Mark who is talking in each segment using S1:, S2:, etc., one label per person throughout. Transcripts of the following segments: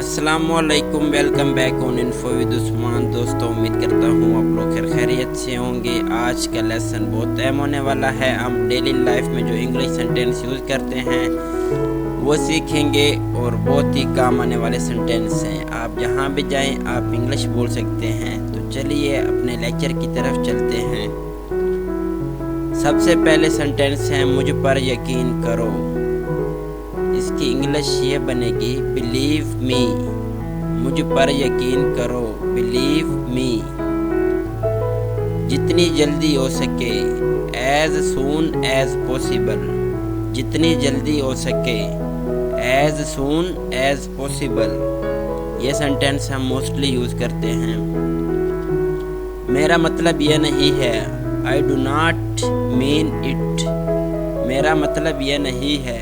S1: अस्सलामुअलैकुम, welcome back on info with Usman. दोस्तों, उम्मीद करता हूँ आप लोग खैरियत से होंगे। आज का लेसन बहुत अहम होने वाला है। हम डेली लाइफ में जो इंग्लिश सेंटेंस यूज़ करते हैं वो सीखेंगे और बहुत ही काम आने वाले सेंटेंस हैं। आप जहाँ भी जाएं आप इंग्लिश बोल सकते हैं। तो चलिए अपने लेक्चर की तरफ चलते हैं। सबसे पहले सेंटेंस है मुझ पर यकीन करो। इसकी इंग्लिश ये बनेगी बिलीव मी। मुझ पर यकीन करो, बिलीव मी। जितनी जल्दी हो सके, एज सून एज पॉसिबल। जितनी जल्दी हो सके, एज सून एज पॉसिबल। ये सेंटेंस हम मोस्टली यूज करते हैं। मेरा मतलब ये नहीं है, I do not mean it. मेरा मतलब ये नहीं है,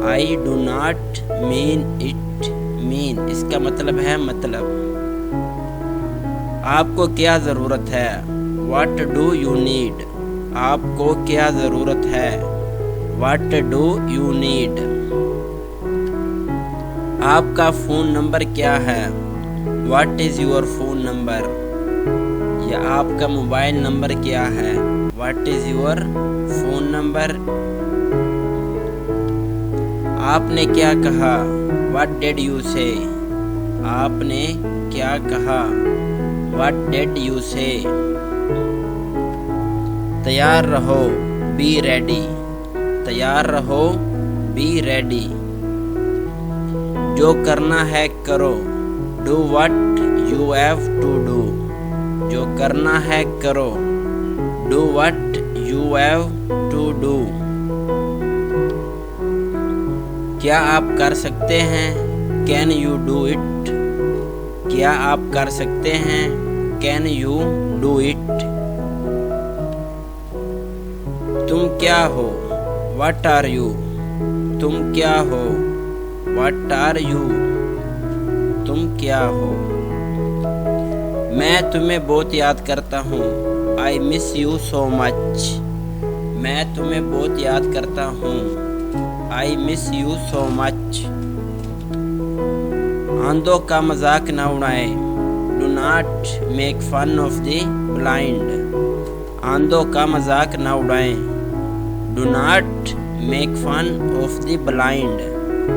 S1: I do not mean it. Mean इसका मतलब है मतलब। आपको क्या ज़रूरत है, व्हाट डू यू नीड। आपको क्या ज़रूरत है, व्हाट डू यू नीड। आपका फ़ोन नंबर क्या है, what is your phone number. या आपका मोबाइल नंबर क्या है, what is your phone number. आपने क्या कहा, व्हाट डिड यू से। आपने क्या कहा, व्हाट डिड यू से। तैयार रहो, बी रेडी। तैयार रहो, बी रेडी। जो करना है करो, do what you have to do. जो करना है करो, do what you have to do. क्या आप कर सकते हैं, कैन यू डू इट। क्या आप कर सकते हैं, कैन यू डू इट। तुम क्या हो, व्हाट आर यू। तुम क्या हो, व्हाट आर यू। तुम क्या हो। मैं तुम्हें बहुत याद करता हूँ, I miss you so much. मैं तुम्हें बहुत याद करता हूँ, I miss you so much. आंधों का मजाक न उड़ाए, do not make fun of the blind. आंधों का मजाक न उड़ाएं, do not make fun of the blind.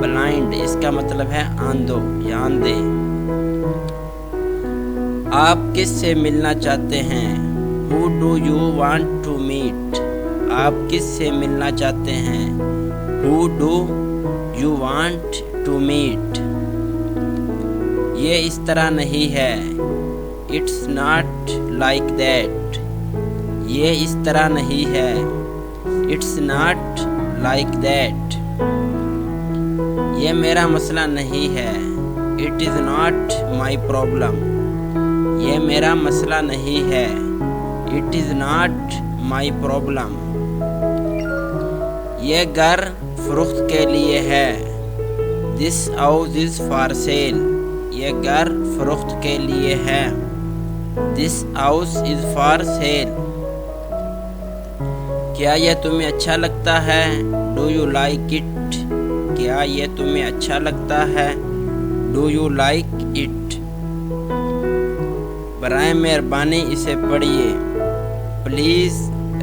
S1: Blind इसका मतलब है आंधो या आंधे। आप किससे मिलना चाहते हैं, who do you want to meet. आप किससे मिलना चाहते हैं, Who do you want to meet? ये इस तरह नहीं है, It's not like that. ये इस तरह नहीं है, It's not like that. ये मेरा मसला नहीं है, It is not my problem. ये मेरा मसला नहीं है, It is not my problem. ये घर फरोख्त के लिए है, this house is for sale. ये घर फरोख्त के लिए है, this house is for sale. क्या यह तुम्हें अच्छा लगता है, डू यू लाइक इट। क्या यह तुम्हें अच्छा लगता है, डू यू लाइक इट। बराए मेहरबानी इसे पढ़िए, प्लीज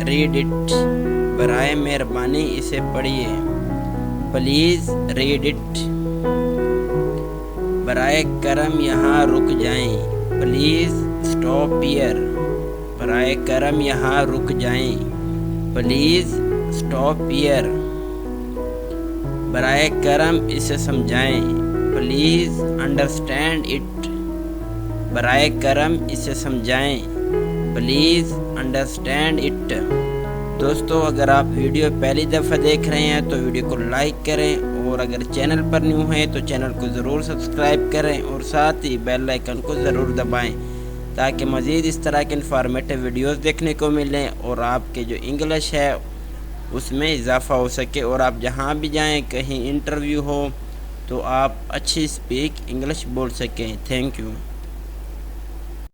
S1: रीड इट। बराए मेहरबानी इसे पढ़िए, प्लीज रीड इट। बराए करम यहाँ रुक जाएं, प्लीज स्टॉप हियर। बराए करम यहाँ रुक जाएं, प्लीज स्टॉप हियर। बराए करम इसे समझाएं, प्लीज अंडरस्टैंड इट। बराए करम इसे समझाएं, प्लीज अंडरस्टैंड इट। दोस्तों, अगर आप वीडियो पहली दफ़ा देख रहे हैं तो वीडियो को लाइक करें, और अगर चैनल पर न्यू हैं तो चैनल को ज़रूर सब्सक्राइब करें और साथ ही बेल आइकन को ज़रूर दबाएं ताकि मज़ीद इस तरह के इन्फॉर्मेटिव वीडियोस देखने को मिलें और आपके जो इंग्लिश है उसमें इजाफ़ा हो सके। और आप जहां भी जाएं, कहीं इंटरव्यू हो तो आप अच्छी स्पीक इंग्लिश बोल सकें। Thank you.